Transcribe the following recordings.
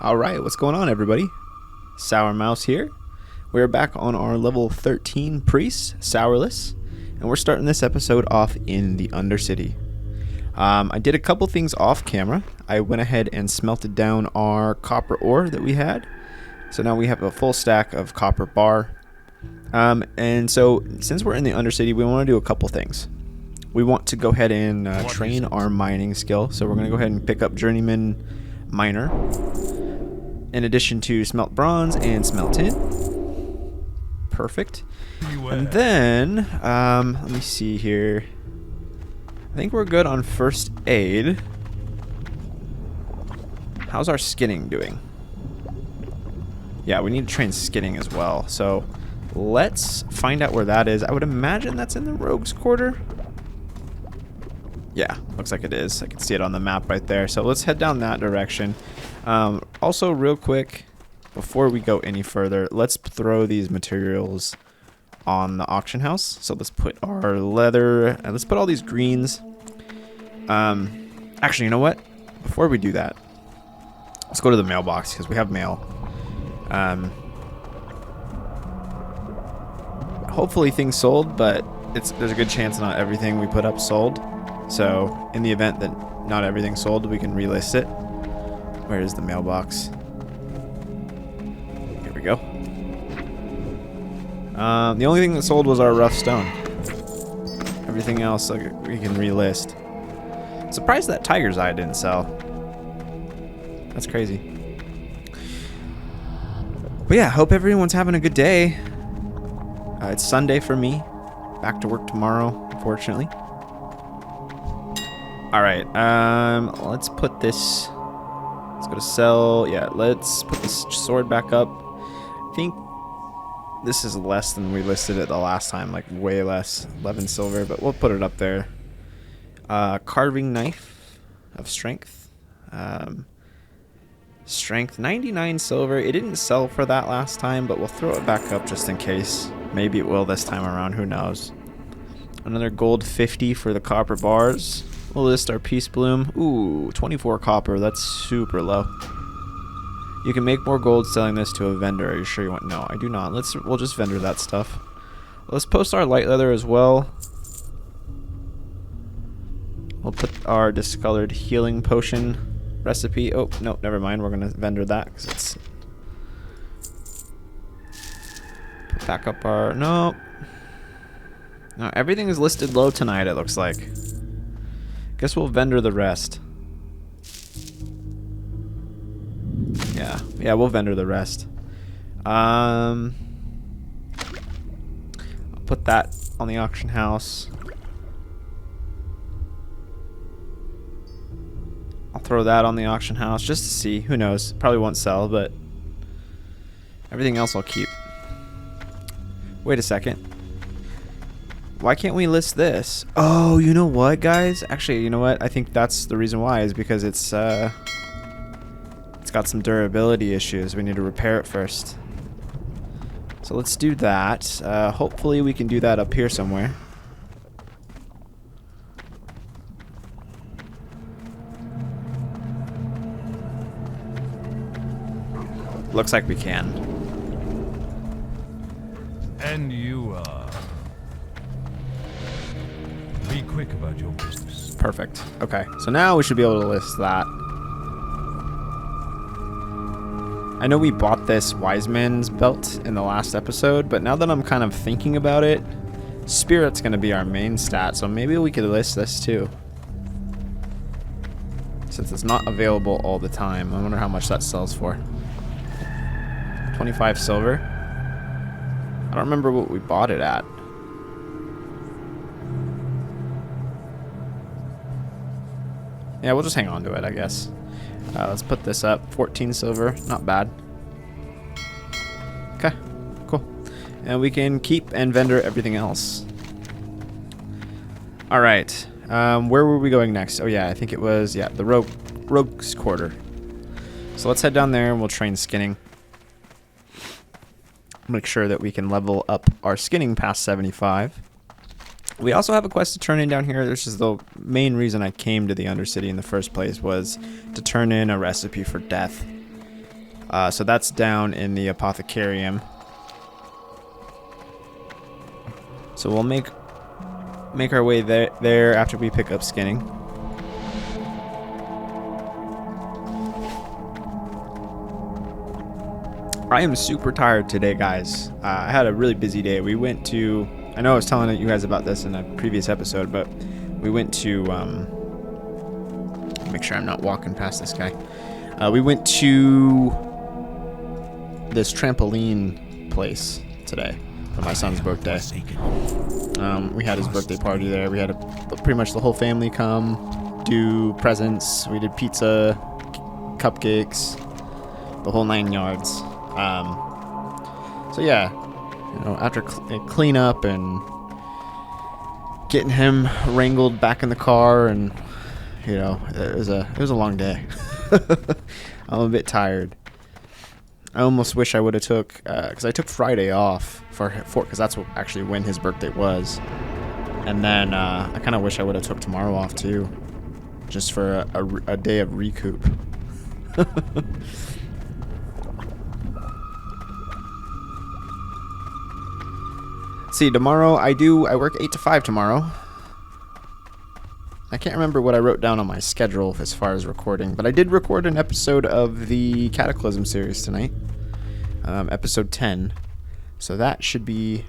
Alright, what's going on everybody? Sour Mouse here. We're back on our level 13 Priest, Sourless, and we're starting this episode off in the Undercity. I did a couple things off camera. I went ahead and smelted down our copper ore that we had. So now we have a full stack of copper bar. And so since we're in the Undercity, we want to do a couple things. We want to go ahead and train our mining skill. So we're going to go ahead and pick up Journeyman Miner, in addition to smelt bronze and smelt tin. Perfect. And then, let me see here. I think we're good on first aid. How's our skinning doing? Yeah, we need to train skinning as well. So let's find out where that is. I would imagine that's in the Rogue's Quarter. Yeah, looks like it is. I can see it on the map right there. So let's head down that direction. Also, real quick, before we go any further, let's throw these materials on the auction house. So let's put our leather, and let's put all these greens. Actually, you know what? Before we do that, let's go to the mailbox because we have mail. Hopefully things sold, but there's a good chance not everything we put up sold. So in the event that not everything sold, we can relist it. Where is the mailbox? Here we go. The only thing that sold was our rough stone. Everything else we can relist. Surprised that tiger's eye didn't sell. That's crazy. But yeah, hope everyone's having a good day. It's Sunday for me. Back to work tomorrow, unfortunately. Alright, let's put this... Let's go to sell. Yeah, let's put this sword back up. I think this is less than we listed it the last time, like way less. 11 silver, but we'll put it up there. Carving knife of strength. Strength 99 silver. It didn't sell for that last time, but we'll throw it back up just in case. Maybe it will this time around, who knows. Another gold 50 for the copper bars. We'll list our Peace Bloom. Ooh, 24 copper. That's super low. You can make more gold selling this to a vendor. Are you sure you want? No, I do not. We'll just vendor that stuff. Let's post our light leather as well. We'll put our discolored healing potion recipe. Oh, no, never mind. We're going to vendor that because it's... Put back up our... No. No, everything is listed low tonight, it looks like. Guess we'll vendor the rest. Yeah, we'll vendor the rest. I'll put that on the auction house. I'll throw that on the auction house just to see. Who knows? Probably won't sell, but everything else I'll keep. Wait a second. Why can't we list this? Oh, you know what, guys? Actually, you know what? I think that's the reason why, is because it's got some durability issues. We need to repair it first. So let's do that. Hopefully we can do that up here somewhere. Looks like we can. And you be quick about your business. Perfect. Okay, so now we should be able to list that. I know we bought this Wise Man's belt in the last episode, but now that I'm kind of thinking about it, Spirit's going to be our main stat, so maybe we could list this too. Since it's not available all the time. I wonder how much that sells for. 25 silver. I don't remember what we bought it at. Yeah, we'll just hang on to it, I guess. Let's put this up. 14 silver. Not bad. Okay, cool. And we can keep and vendor everything else. Alright. Where were we going next? Oh, yeah, I think it was, yeah, the Rogue's Quarter. So let's head down there and we'll train skinning. Make sure that we can level up our skinning past 75. We also have a quest to turn in down here. This is the main reason I came to the Undercity in the first place, was to turn in a recipe for death. So that's down in the Apothecarium. So we'll make our way there after we pick up skinning. I am super tired today, guys. I had a really busy day. We went to... I know I was telling you guys about this in a previous episode, but we went to... make sure I'm not walking past this guy. We went to this trampoline place today for my son's birthday. We had his birthday party there. We had pretty much the whole family come, do presents. We did pizza, cupcakes, the whole 9 yards. So yeah, you know, after clean up and getting him wrangled back in the car, and you know, it was a long day. I'm a bit tired. I almost wish I would have took, because I took Friday off because that's actually when his birthday was, and then I kind of wish I would have took tomorrow off too, just for a day of recoup. See, tomorrow I work 8 to 5 tomorrow. I can't remember what I wrote down on my schedule as far as recording, but I did record an episode of the Cataclysm series tonight, episode 10. So that should be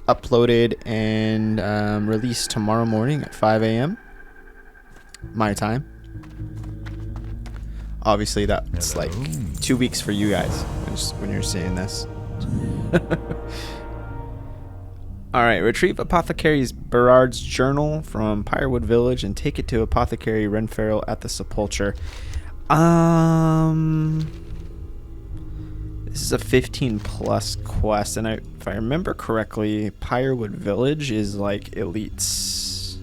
uploaded and released tomorrow morning at 5 a.m. my time. Obviously, that's like 2 weeks for you guys when you're seeing this. Alright, retrieve Apothecary's Berard's journal from Pyrewood Village and take it to Apothecary Renfarrell at the Sepulchre. This is a 15 plus quest, and if I remember correctly, Pyrewood Village is like elites.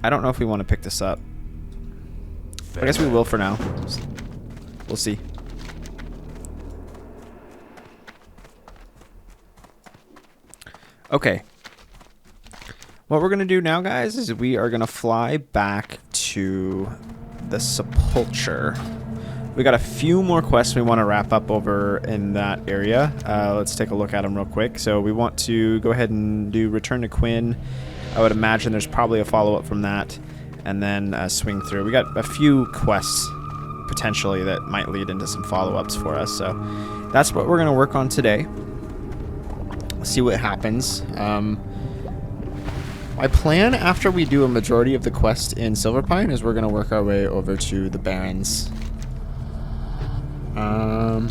I don't know if we want to pick this up. I guess we will for now. We'll see. Okay. What we're going to do now, guys, is we are going to fly back to the Sepulchre. We got a few more quests we want to wrap up over in that area. Let's take a look at them real quick. So we want to go ahead and do Return to Quinn. I would imagine there's probably a follow-up from that. And then swing through. We got a few quests, potentially, that might lead into some follow-ups for us. So that's what we're going to work on today. See what happens. My plan after we do a majority of the quest in Silverpine is we're going to work our way over to the Barrens. I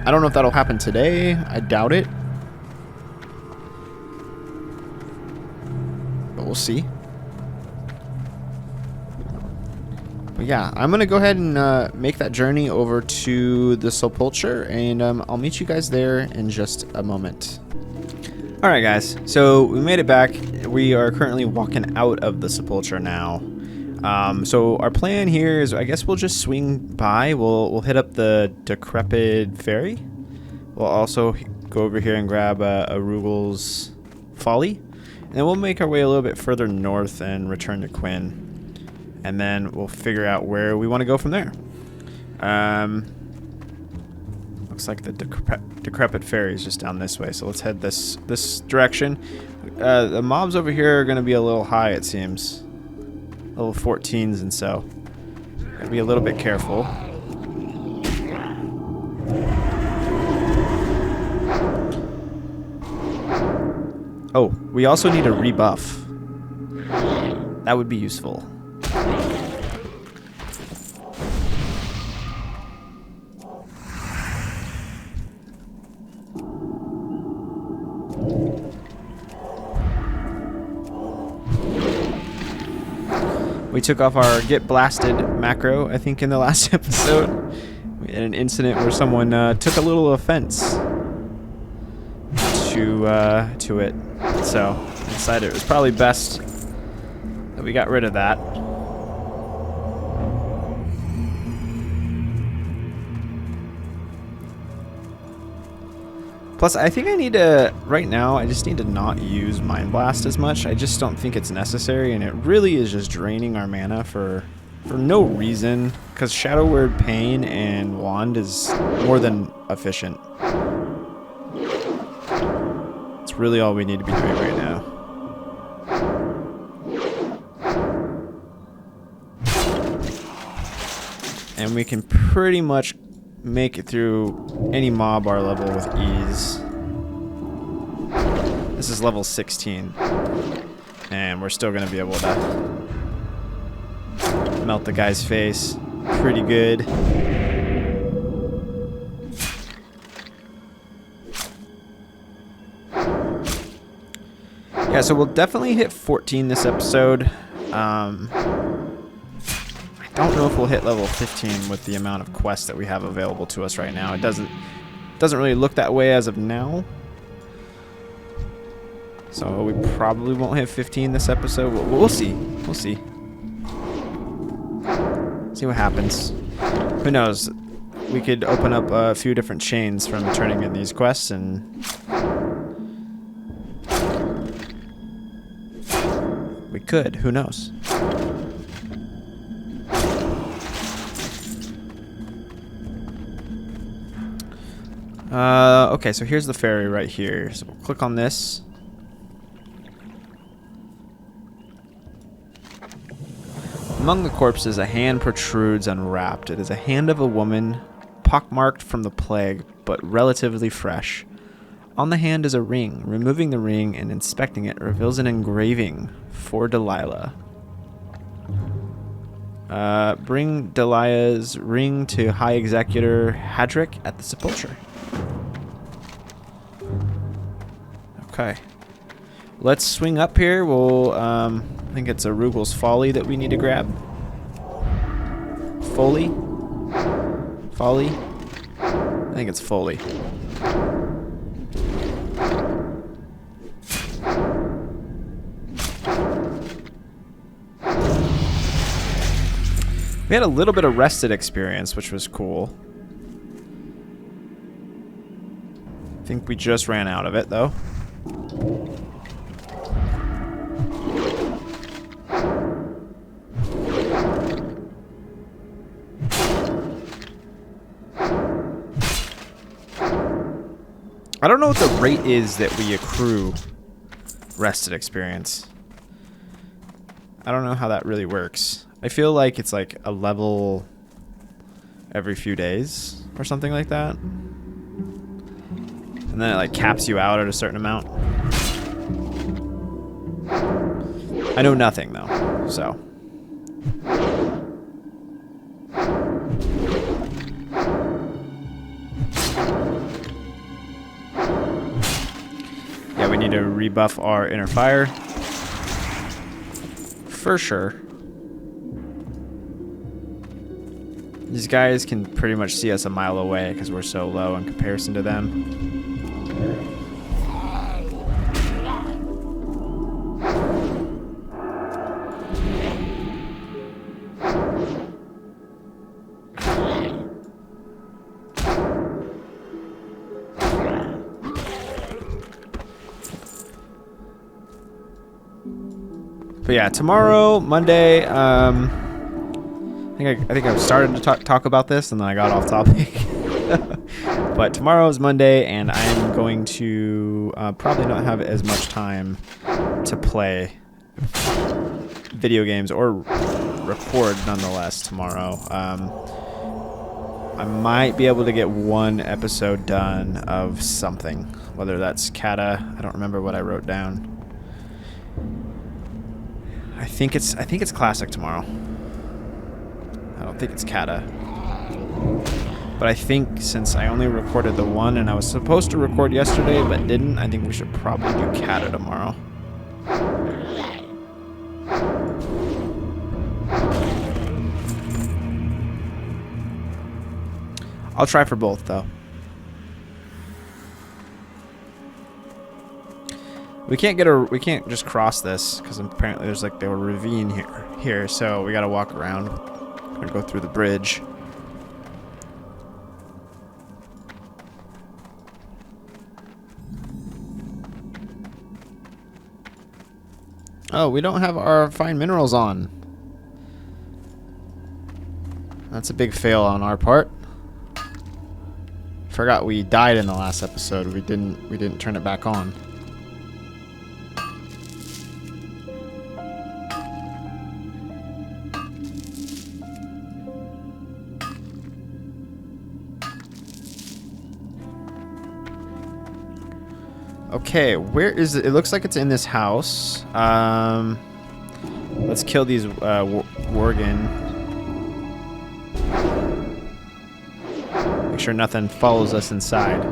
don't know if that'll happen today. I doubt it. But we'll see. But yeah, I'm going to go ahead and make that journey over to the Sepulchre, and I'll meet you guys there in just a moment. Alright guys, so we made it back. We are currently walking out of the Sepulchre now. So our plan here is, I guess we'll just swing by. We'll hit up the decrepit Ferry. We'll also go over here and grab a Rugel's Folly. And then we'll make our way a little bit further north and return to Quinn. And then we'll figure out where we want to go from there. Looks like the decrepit Ferry is just down this way, so let's head this direction. The mobs over here are going to be a little high, it seems. Level 14s, and so gotta be a little bit careful. Oh, we also need a rebuff. That would be useful. We took off our get blasted macro, I think, in the last episode. We had an incident where someone took a little offense to it. So I decided it was probably best that we got rid of that. Plus, I think I need to, right now, I just need to not use Mind Blast as much. I just don't think it's necessary, and it really is just draining our mana for for no reason, because Shadow Word Pain and Wand is more than efficient. It's really all we need to be doing right now. And we can pretty much make it through any mob our level with ease. This is level 16. And we're still going to be able to melt the guy's face pretty good. Yeah, so we'll definitely hit 14 this episode. I don't know if we'll hit level 15 with the amount of quests that we have available to us right now. It doesn't really look that way as of now. So we probably won't hit 15 this episode. We'll see. We'll see. See what happens. Who knows? We could open up a few different chains from turning in these quests, and we could. Who knows? Okay, so here's the ferry right here. So we'll click on this. Among the corpses, a hand protrudes unwrapped. It is a hand of a woman, pockmarked from the plague, but relatively fresh. On the hand is a ring. Removing the ring and inspecting it reveals an engraving for Delilah. Bring Delilah's ring to High Executor Hadrick at the Sepulchre. Okay. Let's swing up here. We'll, I think it's a Rugel's Folly that we need to grab. Foley? Folly? I think it's Foley. We had a little bit of rested experience, which was cool. I think we just ran out of it, though. I don't know what the rate is that we accrue rested experience. I don't know how that really works. I feel like it's like a level every few days or something like that. And then it like caps you out at a certain amount. I know nothing though, so. Yeah, we need to rebuff our inner fire. For sure. These guys can pretty much see us a mile away because we're so low in comparison to them. But yeah, tomorrow, Monday, I think I started to talk about this and then I got off topic. But tomorrow is Monday and I'm going to probably not have as much time to play video games or record nonetheless tomorrow. I might be able to get one episode done of something, whether that's Kata. I don't remember what I wrote down. I think it's Classic tomorrow. I don't think it's Kata. But I think since I only recorded the one and I was supposed to record yesterday but didn't, I think we should probably do Kata tomorrow. I'll try for both though. We can't just cross this because apparently there's like a ravine here, so we gotta walk around. We're gonna go through the bridge. Oh, we don't have our fine minerals on. That's a big fail on our part. Forgot we died in the last episode. We didn't turn it back on. Okay, where is it? It looks like it's in this house. Let's kill these Worgen. Make sure nothing follows us inside.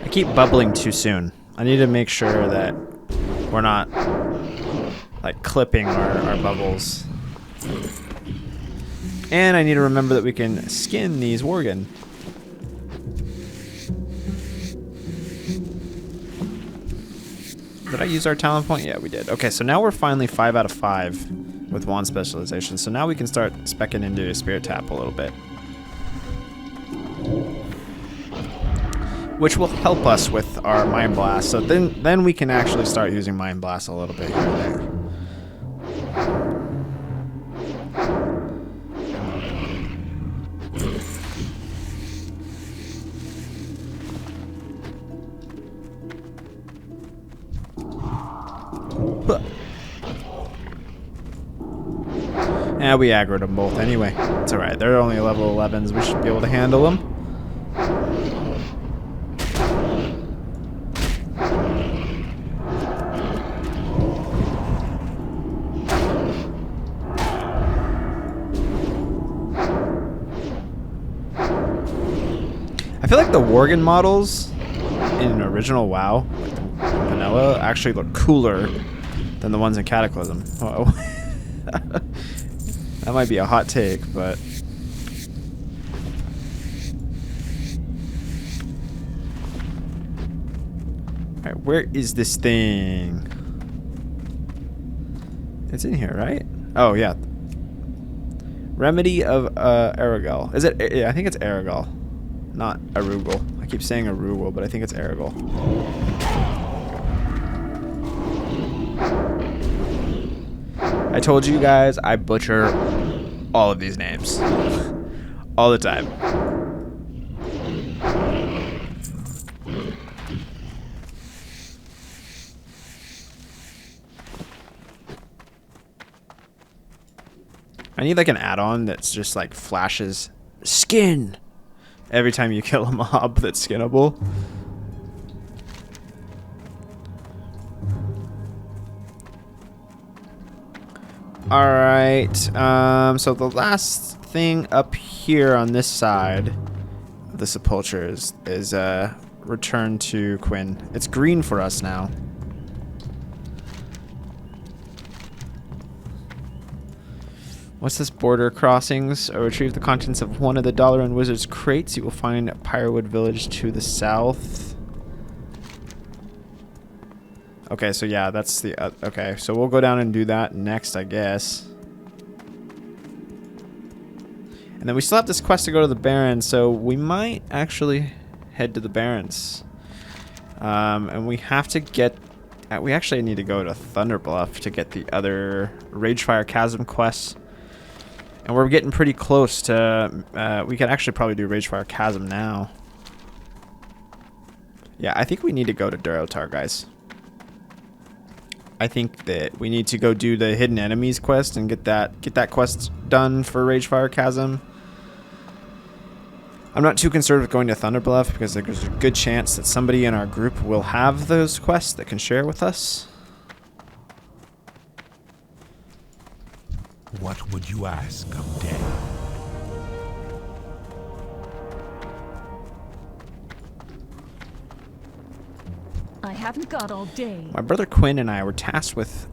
I keep bubbling too soon. I need to make sure that we're not like clipping our bubbles. And I need to remember that we can skin these Worgen. Did I use our talent point? Yeah, we did. Okay, so now we're finally 5 out of 5 with wand specialization. So now we can start speccing into Spirit Tap a little bit, which will help us with our Mind Blast. So then we can actually start using Mind Blast a little bit here and there. Yeah, we aggroed them both anyway. It's alright. They're only level 11s. We should be able to handle them. I feel like the Worgen models in original WoW, like vanilla, actually look cooler than the ones in Cataclysm. Uh-oh. That might be a hot take, but... Alright, where is this thing? It's in here, right? Oh, yeah. Remedy of Aragel. Is it? I think it's Aragel, not Arugel. I keep saying Arugel, but I think it's Aragel. I told you guys I butcher all of these names all the time. I need like an add-on that's just like flashes skin every time you kill a mob that's skinnable. Alright, so the last thing up here on this side of the sepulcher is return to Quinn. It's green for us now. What's this? Border crossings. Retrieve the contents of one of the Dollar and Wizard's crates. You will find Pyrewood Village to the south. Okay, so yeah, that's the... okay, so we'll go down and do that next, I guess. And then we still have this quest to go to the Barrens, so we might actually head to the Barrens. And we have to get... we actually need to go to Thunderbluff to get the other Ragefire Chasm quests. And we're getting pretty close to... we could actually probably do Ragefire Chasm now. Yeah, I think we need to go to Durotar, guys. I think that we need to go do the Hidden Enemies quest and get that quest done for Ragefire Chasm. I'm not too concerned with going to Thunderbluff because there's a good chance that somebody in our group will have those quests that can share with us. What would you ask of death? I haven't got all day. My brother Quinn and I were tasked with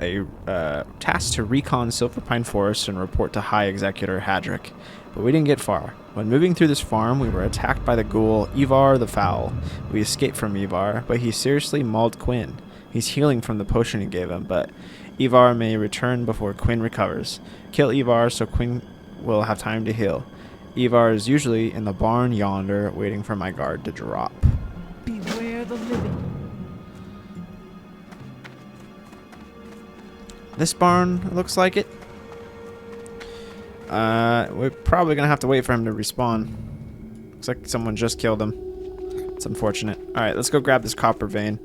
tasked to recon Silverpine Forest and report to High Executor Hadrick, but we didn't get far. When moving through this farm, we were attacked by the ghoul Ivar the Foul. We escaped from Ivar, but he seriously mauled Quinn. He's healing from the potion he gave him, but Ivar may return before Quinn recovers. Kill Ivar so Quinn will have time to heal. Ivar is usually in the barn yonder, waiting for my guard to drop. Beware the living. This barn looks like it. We're probably gonna have to wait for him to respawn. Looks like someone just killed him. It's unfortunate. Alright, let's go grab this copper vein.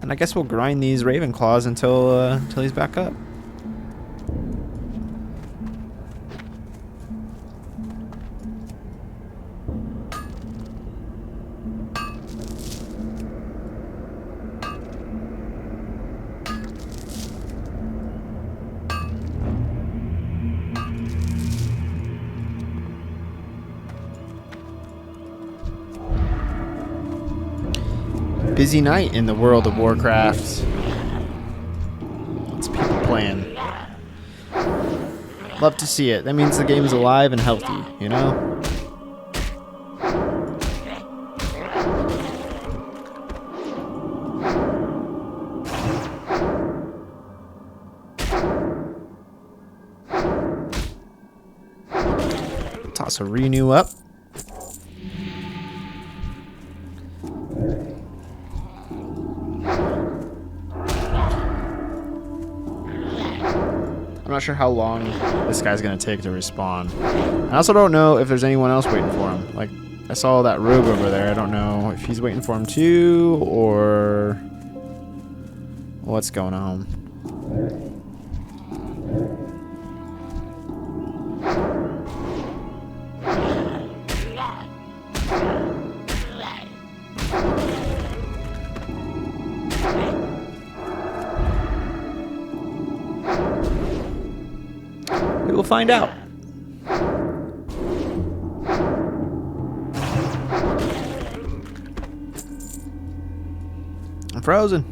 And I guess we'll grind these raven claws until he's back up. Busy night in the world of Warcraft. Lots of people playing. Love to see it. That means the game's alive and healthy, you know? Toss a renew up. I'm not sure how long this guy's gonna take to respawn. I also don't know if there's anyone else waiting for him. Like, I saw that rogue over there. I don't know if he's waiting for him too, or what's going on. We will find out. I'm frozen.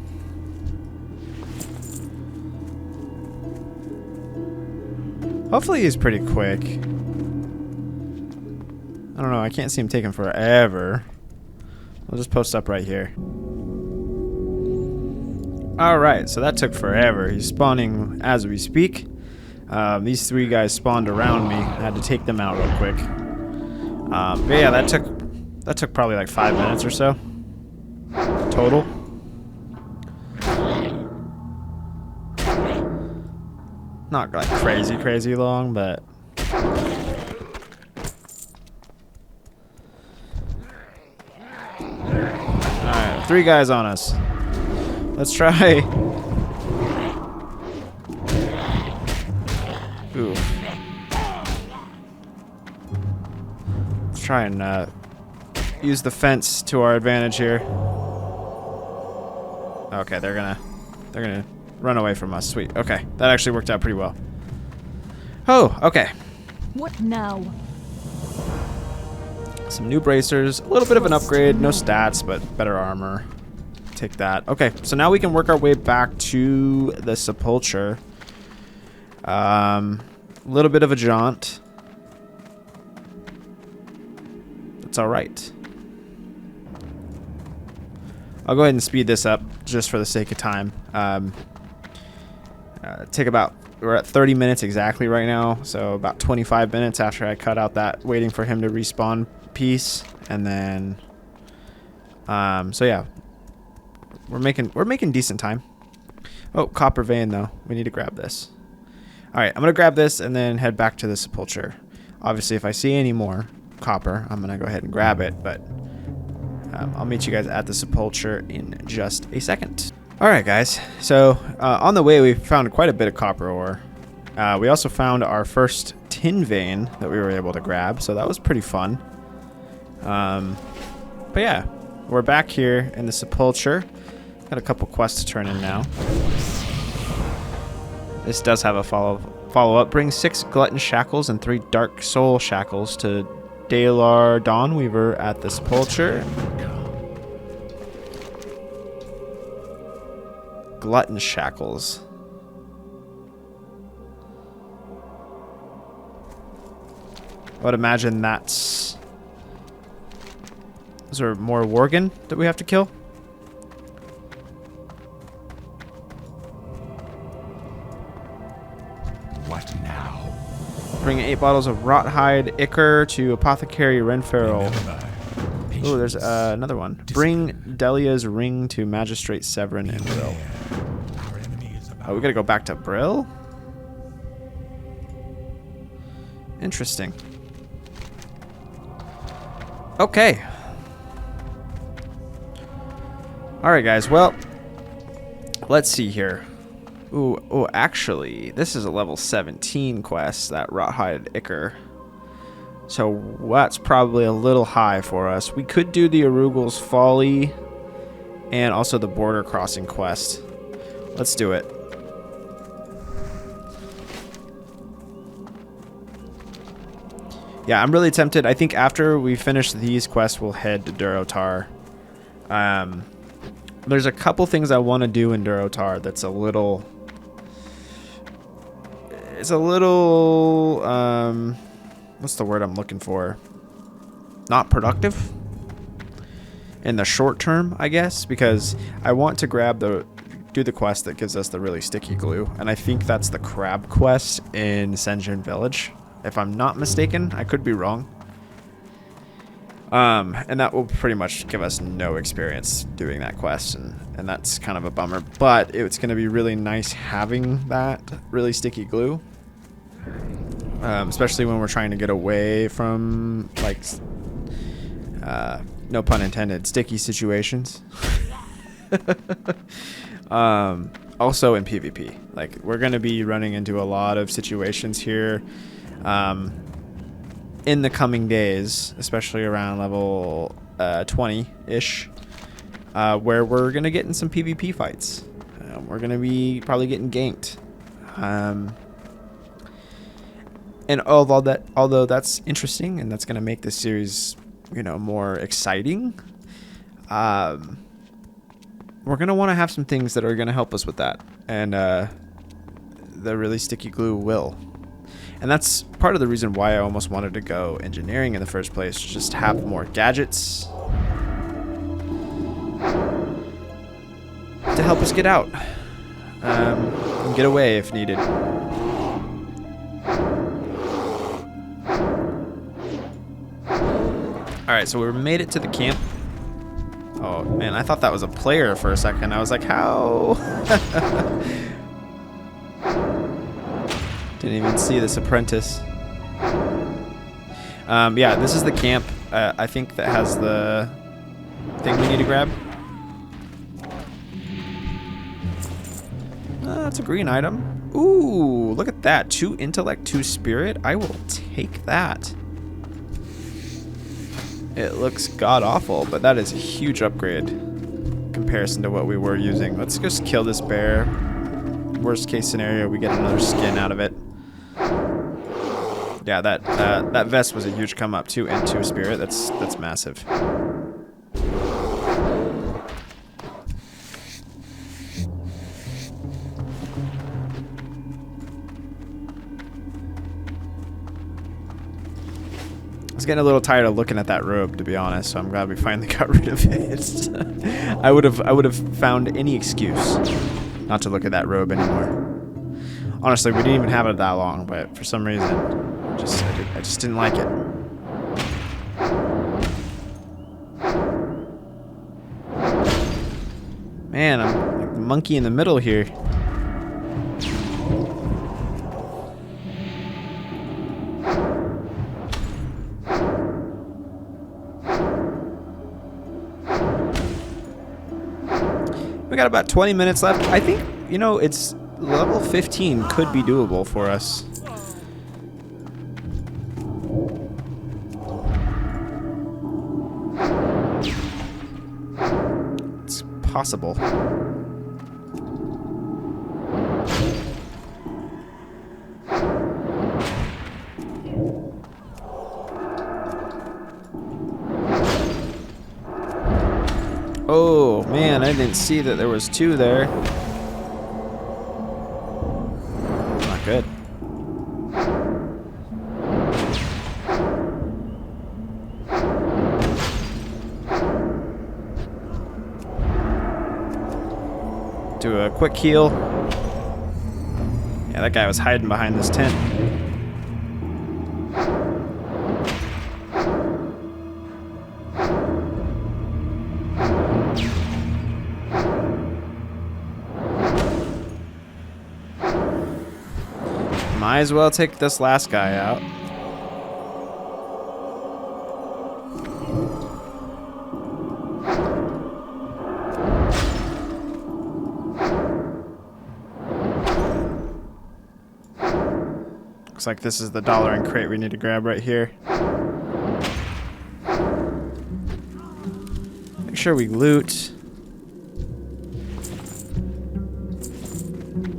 Hopefully he's pretty quick. I don't know, I can't see him taking forever. We'll just post up right here. Alright, so that took forever. He's spawning as we speak. These three guys spawned around me. I had to take them out real quick. But yeah, that took probably like 5 minutes or so total. Not like crazy long, but alright, 3 guys on us. Let's try. Ooh. Let's try and use the fence to our advantage here. Okay, they're gonna run away from us. Sweet. Okay, that actually worked out pretty well. Oh, okay. What now? Some new bracers, a little bit of an upgrade, no stats, but better armor. Take that. Okay, so now we can work our way back to the sepulcher. A little bit of a jaunt. That's all right. I'll go ahead and speed this up just for the sake of time. We're at 30 minutes exactly right now, so about 25 minutes after I cut out that waiting for him to respawn piece, and then so yeah, we're making decent time. Oh, copper vein though. We need to grab this. All right, I'm gonna grab this and then head back to the sepulcher. Obviously, if I see any more copper, I'm gonna go ahead and grab it, but I'll meet you guys at the sepulcher in just a second. All right, guys. So on the way, we found quite a bit of copper ore. We also found our first tin vein that we were able to grab, so that was pretty fun. But yeah, we're back here in the sepulcher. Got a couple quests to turn in now. This does have a follow-up. Bring 6 glutton shackles and 3 dark soul shackles to Dalar Dawnweaver at the sepulcher. Glutton shackles. would imagine that's... Is there more Worgen that we have to kill? What now? Bring 8 bottles of Rothhide Ichor to Apothecary Renfarrell. Oh, there's another one. Bring Delia's ring to Magistrate Severin and Brill. Oh, we gotta go back to Brill? Interesting. Okay. Alright, guys. Well, let's see here. Ooh, actually, this is a level 17 quest, that Rothhide Ichor. So that's probably a little high for us. We could do the Arugal's Folly and also the border crossing quest. Let's do it. Yeah, I'm really tempted. I think after we finish these quests, we'll head to Durotar. There's a couple things I want to do in Durotar that's a little... It's a little... what's the word I'm looking for? Not productive? In the short term, I guess, because I want to do the quest that gives us the really sticky glue, and I think that's the crab quest in Senjin Village. If I'm not mistaken, I could be wrong. And that will pretty much give us no experience doing that quest, and that's kind of a bummer. But it's going to be really nice having that really sticky glue, especially when we're trying to get away from, like, no pun intended, sticky situations. Also in PvP, like, we're going to be running into a lot of situations here in the coming days, especially around level 20-ish, where we're going to get in some PvP fights. We're going to be probably getting ganked. And although that's interesting and that's going to make this series, you know, more exciting, we're going to want to have some things that are going to help us with that. And the really sticky glue will. And that's part of the reason why I almost wanted to go engineering in the first place. Just have more gadgets to help us get out. And get away if needed. Alright, so we made it to the camp. Oh, man, I thought that was a player for a second. I was like, how? Didn't even see this apprentice. Yeah, this is the camp. I think that has the thing we need to grab. That's a green item. Ooh, look at that. 2 intellect, 2 spirit. I will take that. It looks god-awful, but that is a huge upgrade in comparison to what we were using. Let's just kill this bear. Worst case scenario, we get another skin out of it. Yeah, that vest was a huge come up. 2 and 2 spirit. That's massive. I was getting a little tired of looking at that robe, to be honest, so I'm glad we finally got rid of it. I would have found any excuse not to look at that robe anymore. Honestly, we didn't even have it that long, but for some reason, I just didn't like it. Man, I'm like the monkey in the middle here. We got about 20 minutes left. I think, you know, it's level 15 could be doable for us. It's possible. Oh, man, I didn't see that there was 2 there. Not good. Do a quick heal. Yeah, that guy was hiding behind this tent. Might as well take this last guy out. Looks like this is the dollar and crate we need to grab right here. Make sure we loot.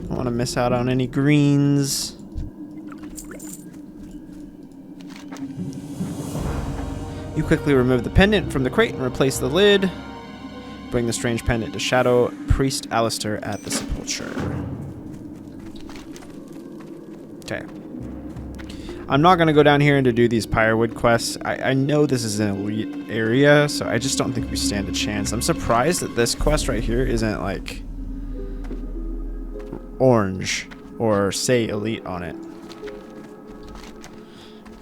Don't want to miss out on any greens. You quickly remove the pendant from the crate and replace the lid. Bring the strange pendant to Shadow Priest Alistair at the sepulchre. Okay. I'm not going to go down here and to do these Pyrewood quests. I know this is an elite area, so I just don't think we stand a chance. I'm surprised that this quest right here isn't like orange or say elite on it.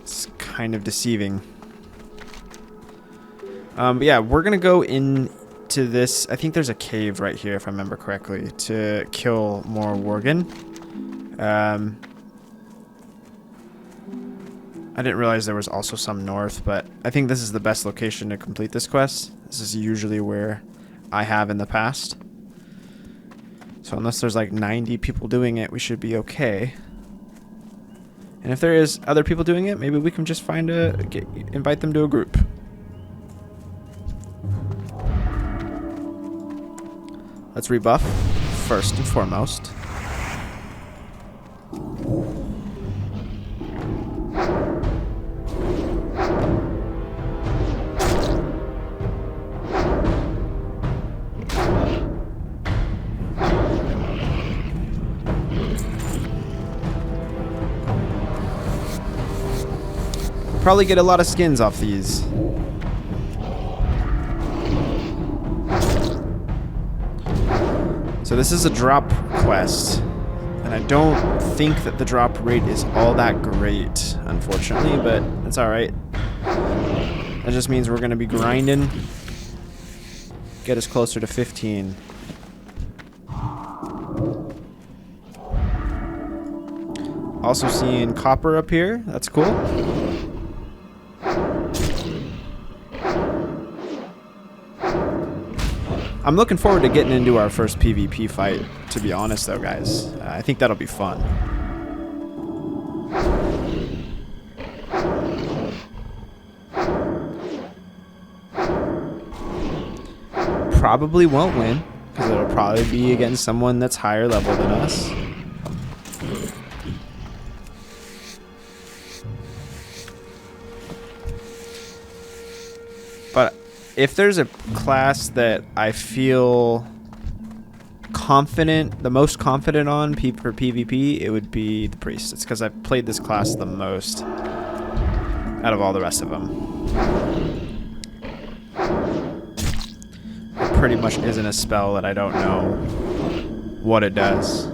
It's kind of deceiving. But yeah, we're going to go into this. I think there's a cave right here, if I remember correctly, to kill more Worgen. I didn't realize there was also some north, but I think this is the best location to complete this quest. This is usually where I have in the past. So unless there's like 90 people doing it, we should be okay. And if there is other people doing it, maybe we can just invite them to a group. Let's rebuff first and foremost. Probably get a lot of skins off these. So this is a drop quest, and I don't think that the drop rate is all that great, unfortunately, but it's alright. That just means we're going to be grinding, get us closer to 15. Also seeing copper up here, that's cool. I'm looking forward to getting into our first PvP fight, to be honest though, guys. I think that'll be fun. Probably won't win, because it'll probably be against someone that's higher level than us. But if there's a class that I feel confident, the most confident on for PvP, it would be the Priest. It's because I've played this class the most out of all the rest of them. There pretty much isn't a spell that I don't know what it does.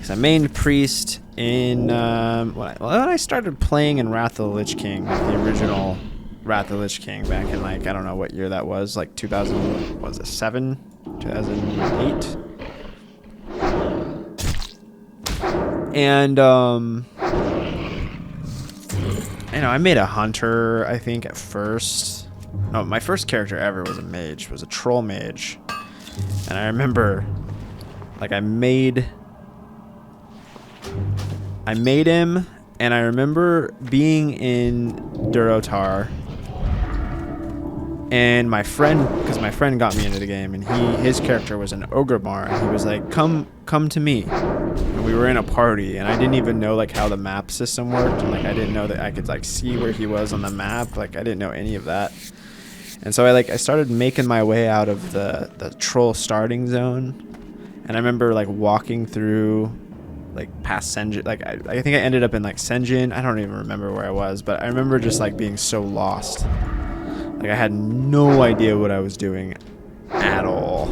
I mained Priest in when I started playing in Wrath of the Lich King, like the original Wrath of the Lich King, back in like, I don't know what year that was, like 2000, what was it, 7? 2008? And you know, I made a hunter, I think, at first. No, my first character ever was a mage, was a troll mage. And I remember, like, I made him, and I remember being in Durotar, and my friend, because my friend got me into the game, and his character was an Ogrebar, and he was like, come to me. And we were in a party, and I didn't even know like how the map system worked, and like I didn't know that I could like see where he was on the map. Like I didn't know any of that. And so I started making my way out of the troll starting zone, and I remember like walking through like past Senjin. Like I think I ended up in like Senjin. I don't even remember where I was, but I remember just like being so lost. Like I had no idea what I was doing at all.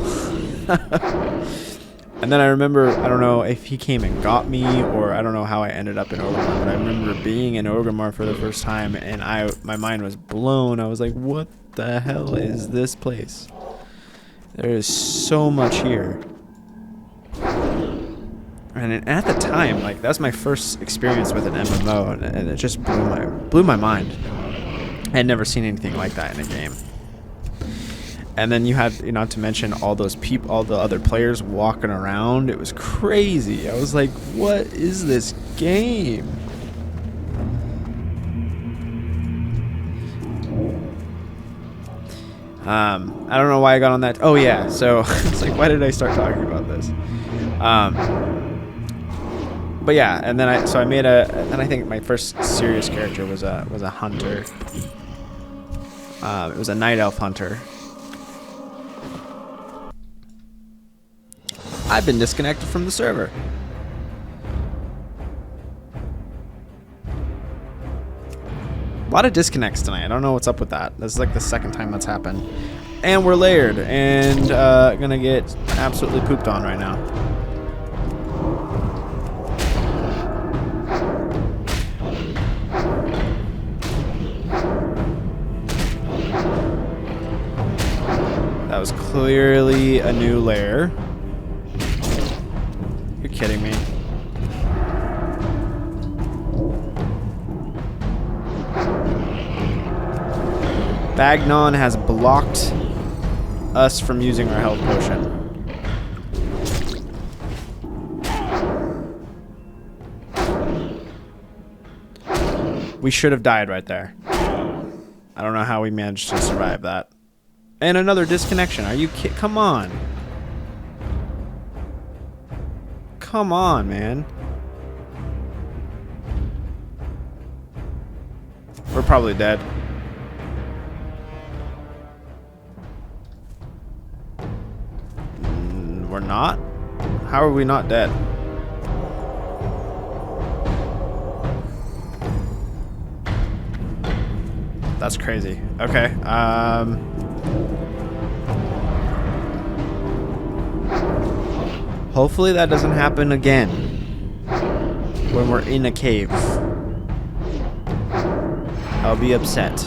And then I remember, I don't know if he came and got me, or I don't know how I ended up in Orgrimmar, but I remember being in Orgrimmar for the first time, and my mind was blown. I was like, what the hell is this place? There is so much here. And at the time, like, that's my first experience with an MMO, and it just blew my mind. I had never seen anything like that in a game. And then you had, not to mention all those people, all the other players walking around. It was crazy. I was like, what is this game? I don't know why I got on that. Oh yeah, so it's like, why did I start talking about this? But yeah, and then I made and I think my first serious character was a hunter. It was a night elf hunter. I've been disconnected from the server. A lot of disconnects tonight. I don't know what's up with that. This is like the second time that's happened. And we're layered and gonna get absolutely pooped on right now. That was clearly a new layer. You're kidding me. Bagnon has blocked us from using our health potion. We should have died right there. I don't know how we managed to survive that. And another disconnection. Are you kidding? Come on. Come on, man. We're probably dead. We're not? How are we not dead? That's crazy. Okay. Hopefully that doesn't happen again when we're in a cave. I'll be upset.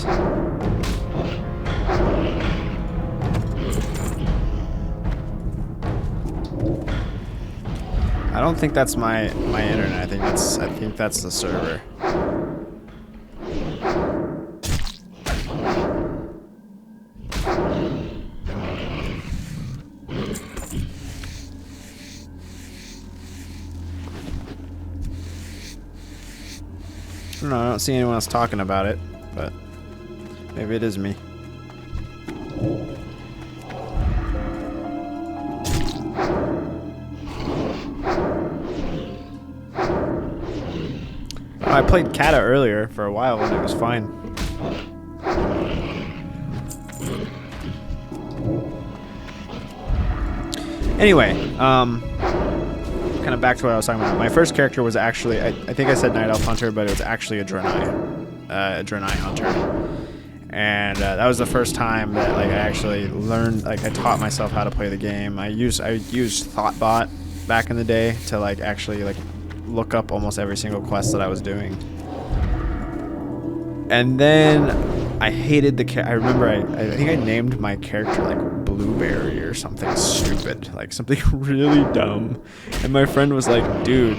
I don't think that's my internet. I think that's the server. No, I don't see anyone else talking about it, but maybe it is me. I played Kata earlier for a while and it was fine. Anyway, kind of back to what I was talking about. My first character was actually, I think I said Night Elf Hunter, but it was actually a Draenei Hunter. And that was the first time that I actually learned, I taught myself how to play the game. I used Thoughtbot back in the day to actually look up almost every single quest that I was doing. And then I hated I remember I think I named my character Blueberry or something stupid, something really dumb. And my friend was like, dude,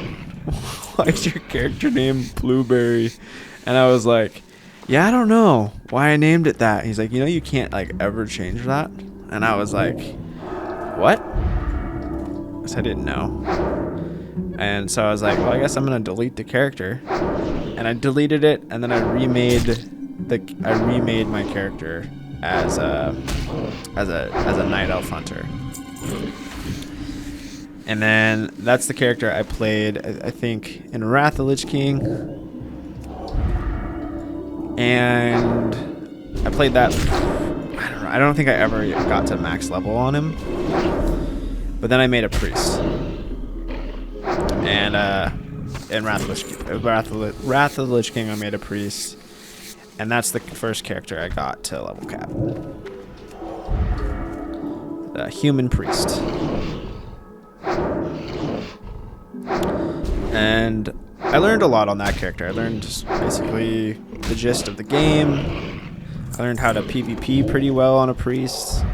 why is your character named Blueberry? And I was like, yeah, I don't know why I named it that. He's like, you can't ever change that. And I was like, what? Because I didn't know. And so I was like, well, I guess I'm gonna delete the character. And I deleted it, and then I remade my character as a Night Elf Hunter. And then that's the character I played, I think, in Wrath of the Lich King. And I played that, I don't know, I don't think I ever got to max level on him. But then I made a priest. And in Wrath of the Lich King, I made a priest. And that's the first character I got to level cap. human priest. And I learned a lot on that character. I learned just basically the gist of the game. I learned how to PvP pretty well on a priest.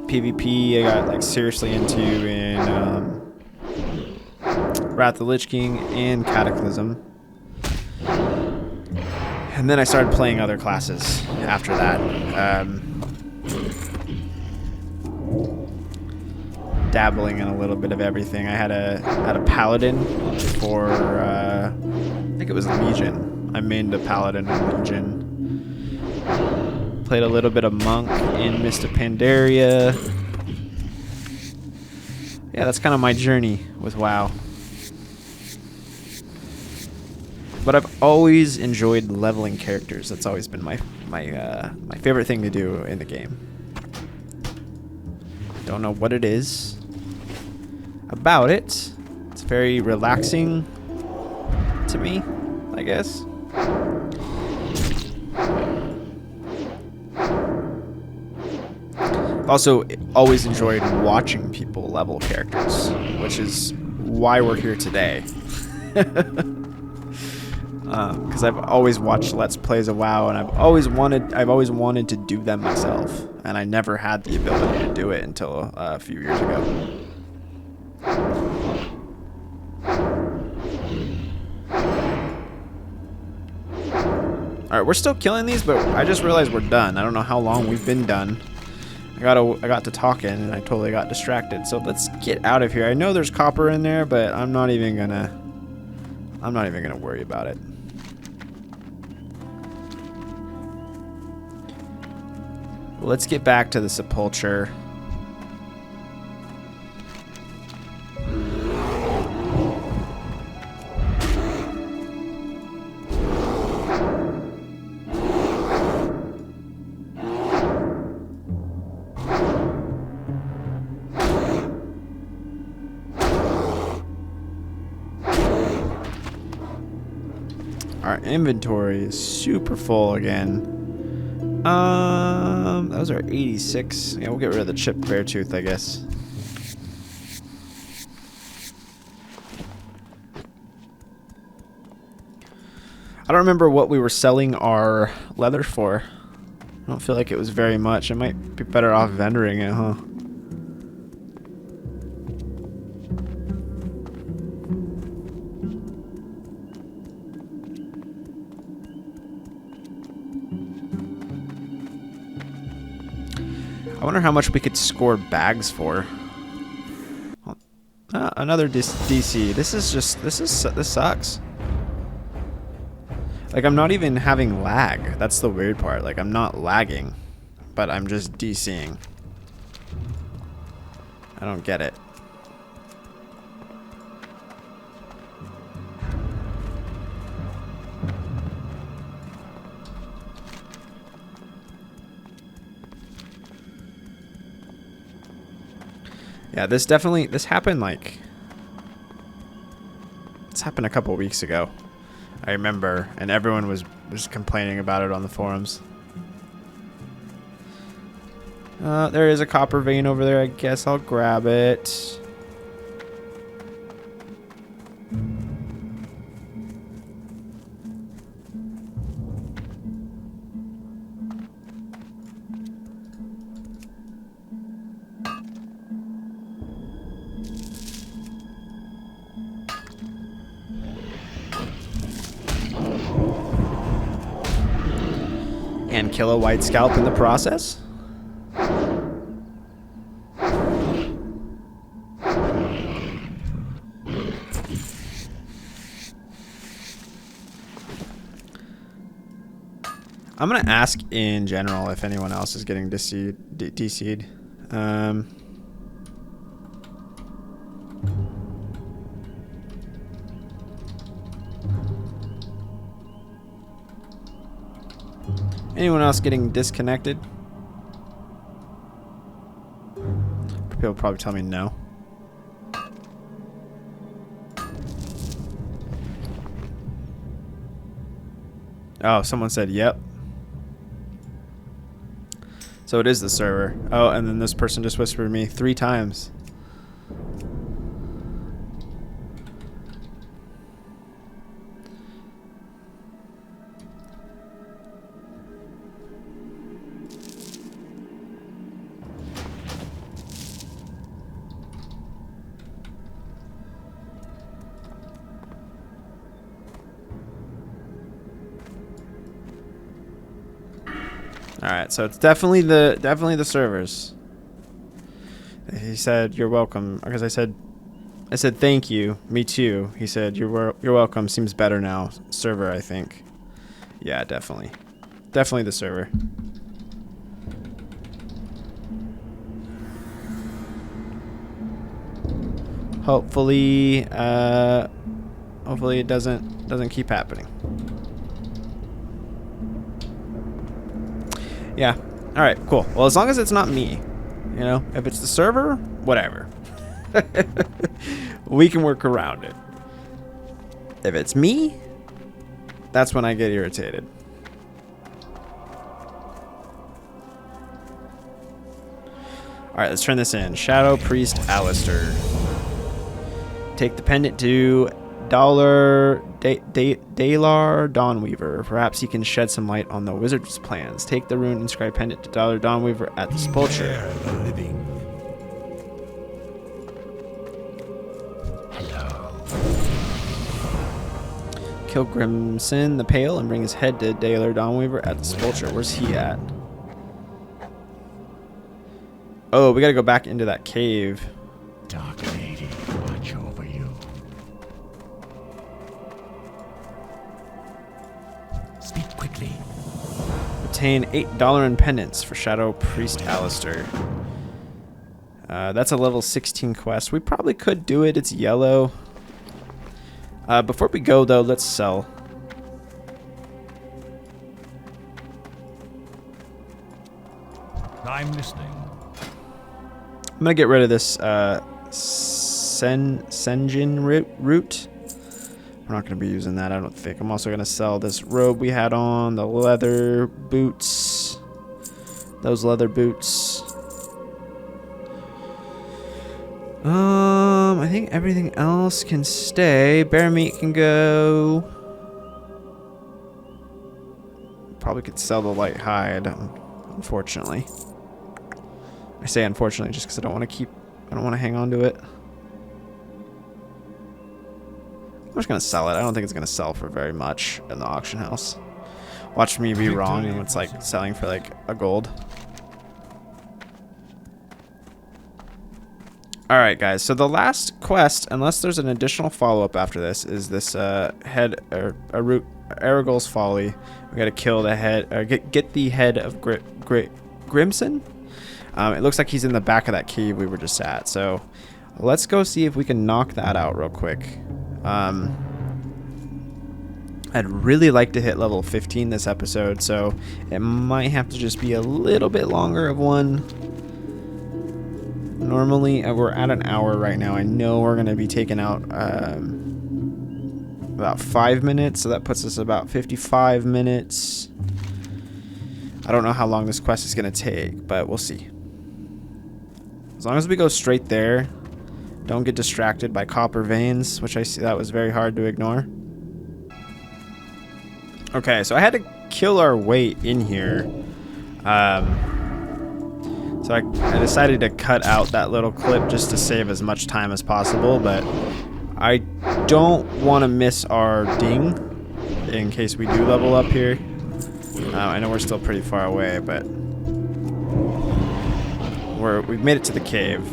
PvP I got like seriously into in Wrath of the Lich King and Cataclysm. And then I started playing other classes after that. Dabbling in a little bit of everything. I had a paladin for I think it was Legion. I mained a paladin in Legion. Played a little bit of monk in Mist of Pandaria. Yeah, that's kind of my journey with WoW. But I've always enjoyed leveling characters. That's always been my favorite thing to do in the game. Don't know what it is about it. It's very relaxing to me, I guess. I've also always enjoyed watching people level characters, which is why we're here today. Because I've always watched Let's Plays of WoW, and I've always wanted to do them myself, and I never had the ability to do it until a few years ago. All right, we're still killing these, but I just realized we're done. I don't know how long we've been done. I got to talking, and I totally got distracted. So let's get out of here. I know there's copper in there, but I'm not even gonna worry about it. Let's get back to the sepulcher. Our inventory is super full again. Those are 86. Yeah, we'll get rid of the chipped bear tooth, I guess. I don't remember what we were selling our leather for. I don't feel like it was very much. I might be better off vendoring it, huh? I wonder how much we could score bags for. Another DC. This sucks. Like, I'm not even having lag. That's the weird part. Like, I'm not lagging, but I'm just DCing. I don't get it. Yeah, this happened this happened a couple weeks ago. I remember, and everyone was complaining about it on the forums. There is a copper vein over there. I guess I'll grab it. And kill a white scalp in the process. I'm gonna ask in general if anyone else is getting DC'd. Anyone else getting disconnected? People probably tell me no. Oh, someone said yep. So it is the server. Oh, and then this person just whispered me 3 times. All right, so it's definitely the servers. He said you're welcome because I said thank you. Me too. He said you're welcome. Seems better now. Server, I think. Yeah, definitely the server. Hopefully it doesn't keep happening. Yeah. All right, cool. Well, as long as it's not me, you know, if it's the server, whatever. We can work around it. If it's me, that's when I get irritated. All right, let's turn this in. Shadow Priest Alistair. Take the pendant to Dalar Dawnweaver. Perhaps he can shed some light on the wizard's plans. Take the rune inscribed pendant to Dalar Dawnweaver at the sepulchre. Beware the living. Hello. Kill Grimson the Pale and bring his head to Dalar Dawnweaver at the sepulchre. Where's he at? Oh, we gotta go back into that cave. Dark lady, watch over you. Speak quickly. Obtain $8 in pendants for Shadow Priest Alistair. That's a level 16 quest. We probably could do it. It's yellow. Before we go, though, let's sell. I'm listening. I'm going to get rid of this Senjin root. We're not going to be using that, I don't think. I'm also going to sell this robe we had on, the leather boots. Those leather boots. I think everything else can stay. Bear meat can go. Probably could sell the light hide, unfortunately. I say unfortunately just because I don't want to hang on to it. I'm just going to sell it. I don't think it's going to sell for very much in the auction house. Watch me be wrong and it's like selling for like a gold. Alright guys, so the last quest, unless there's an additional follow-up after this, is this head, or a root, Aragol's Folly. We gotta kill the head, or get the head of Grimson. It looks like he's in the back of that cave we were just at, so let's go see if we can knock that out real quick. I'd really like to hit level 15 this episode, so it might have to just be a little bit longer of one. Normally, we're at an hour right now. I know we're going to be taking out about 5 minutes, so that puts us about 55 minutes. I don't know how long this quest is going to take, but we'll see. As long as we go straight there, don't get distracted by copper veins, which I see that was very hard to ignore. Okay, so I had to kill our way in here. So I decided to cut out that little clip just to save as much time as possible, but I don't want to miss our ding in case we do level up here. I know we're still pretty far away, but we've made it to the cave.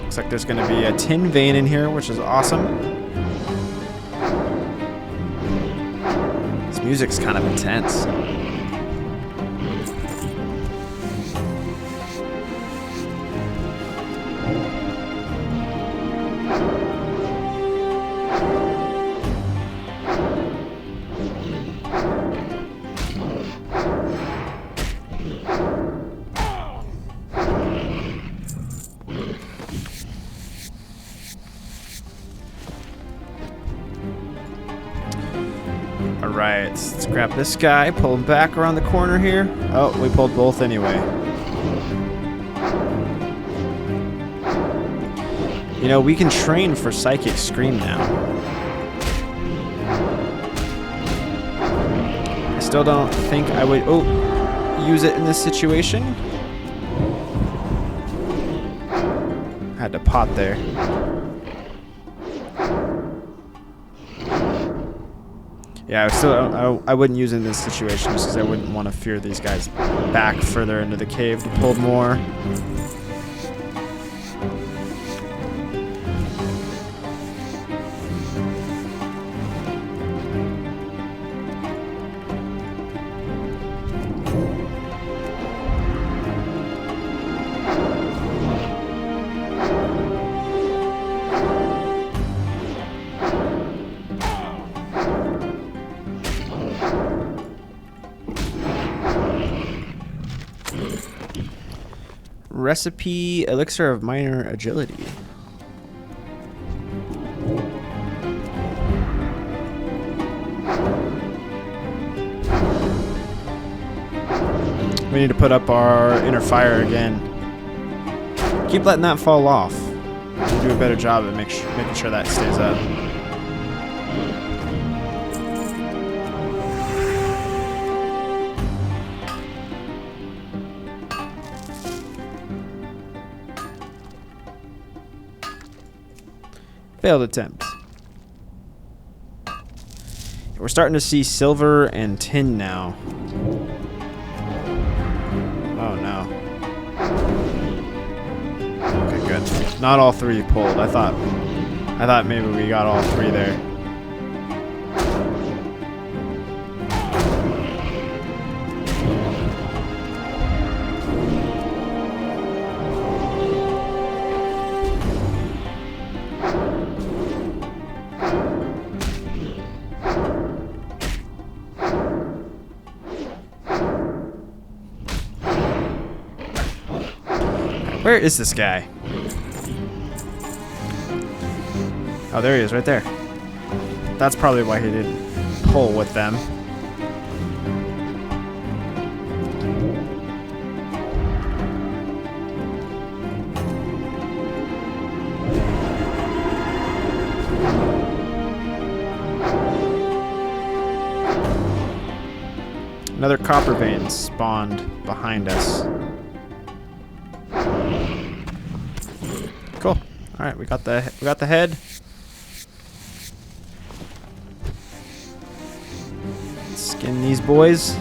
Looks like there's going to be a tin vein in here, which is awesome. This music's kind of intense. Alright, let's grab this guy, pull him back around the corner here. Oh, we pulled both anyway. You know, we can train for Psychic Scream now. I still don't think I would use it in this situation. Had to pot there. Yeah, I wouldn't use it in this situation just because I wouldn't want to fear these guys back further into the cave to pull more. Recipe Elixir of Minor Agility. We need to put up our inner fire again. Keep letting that fall off. Do a better job at making sure that stays up. Failed attempt. We're starting to see silver and tin now. Oh no. Okay, good. Not all three pulled. I thought maybe we got all three there. Where is this guy? Oh, there he is, right there. That's probably why he didn't pull with them. Another copper vein spawned behind us. Cool. All right, we got the head. Skin these boys.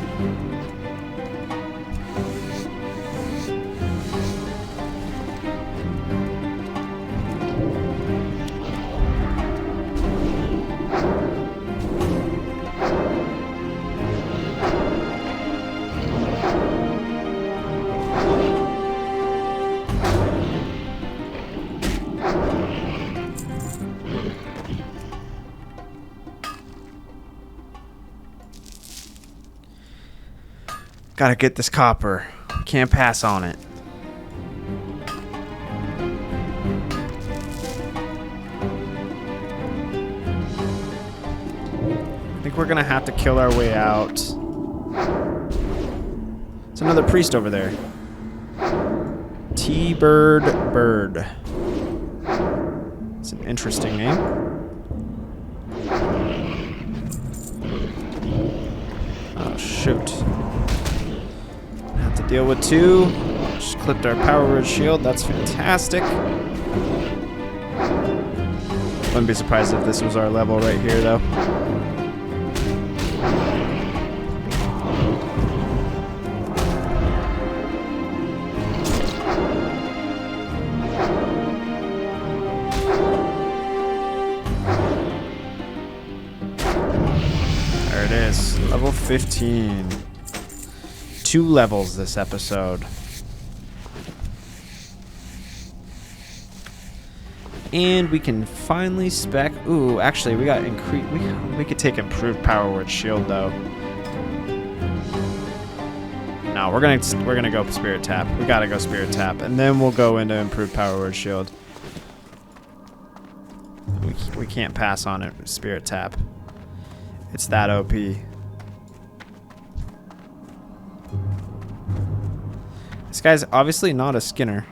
Gotta get this copper. Can't pass on it. I think we're gonna have to kill our way out. It's another priest over there. T-Bird Bird. It's an interesting name. Oh, shoot. Have to deal with two. Just clipped our power word shield. That's fantastic. Wouldn't be surprised if this was our level right here, though. There it is. Level 15. 2 levels this episode. And we can finally spec. Ooh, actually, we got increased. We could take improved power word shield though. No, we're gonna go spirit tap. We gotta go spirit tap, and then we'll go into improved power word shield. We can't pass on it with spirit tap. It's that OP. This guy's obviously not a skinner.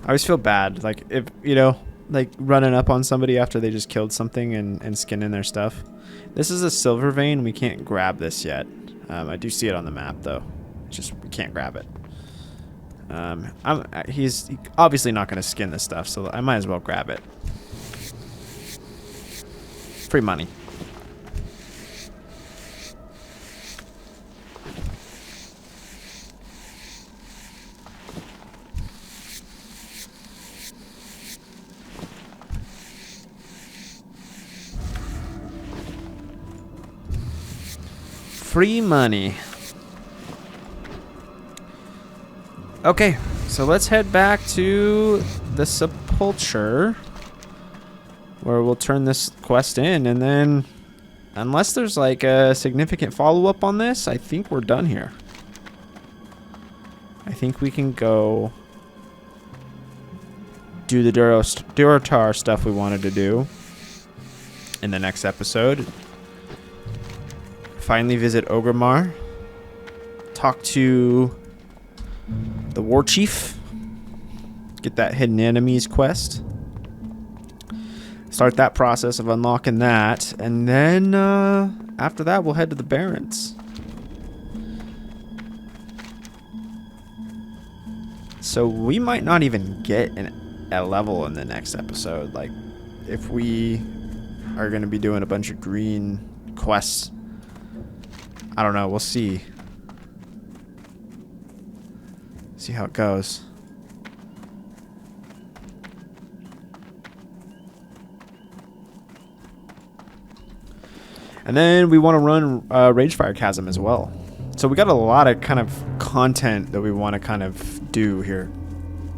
I always feel bad, like, if, you know, like running up on somebody after they just killed something and skinning their stuff. This is a silver vein. We can't grab this yet. I do see it on the map, though. It's just, we can't grab it. He's obviously not going to skin this stuff, so I might as well grab it. Free money. Free money. Okay, so let's head back to the sepulcher, where we'll turn this quest in, and then, unless there's like a significant follow-up on this, I think we're done here. I think we can go do the Durotar stuff we wanted to do in the next episode. Finally visit Ogremar. Talk to the War Chief. Get that Hidden Enemies quest. Start that process of unlocking that. And then after that, we'll head to the Barrens. So we might not even get a level in the next episode. Like, if we are going to be doing a bunch of green quests, I don't know. We'll see. See how it goes. And then we want to run Ragefire Chasm as well. So we got a lot of kind of content that we want to kind of do here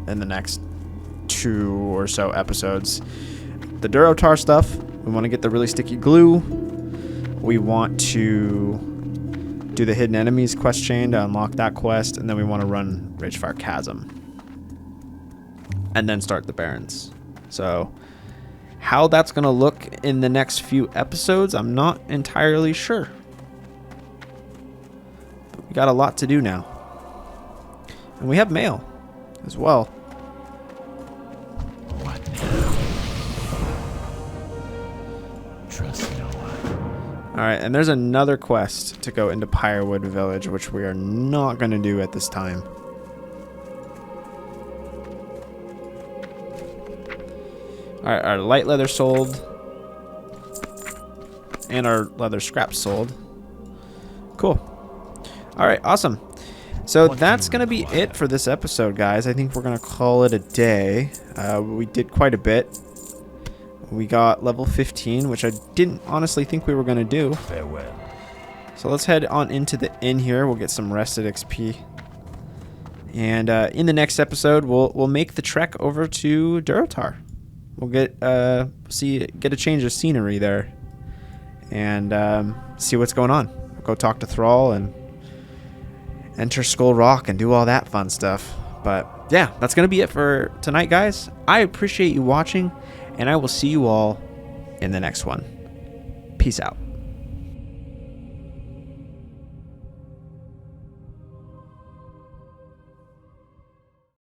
in the next 2 or so episodes. The Durotar stuff. We want to get the really sticky glue. We want to do the Hidden Enemies quest chain to unlock that quest, and then we want to run Ragefire Chasm. And then start the Barrens. So how that's going to look in the next few episodes, I'm not entirely sure. But we got a lot to do now. And we have mail as well. What now? Trust no one. Alright, and there's another quest to go into Pyrewood Village, which we are not going to do at this time. Alright, our light leather sold. And our leather scraps sold. Cool. Alright, awesome. So that's going to be it for this episode, guys. I think we're going to call it a day. We did quite a bit. We got level 15, which I didn't honestly think we were going to do. Farewell. So let's head on into the inn here. We'll get some rested XP. And in the next episode, we'll make the trek over to Durotar. We'll get a change of scenery there, and see what's going on. We'll go talk to Thrall and enter Skull Rock and do all that fun stuff. But yeah, that's gonna be it for tonight, guys. I appreciate you watching, and I will see you all in the next one. Peace out.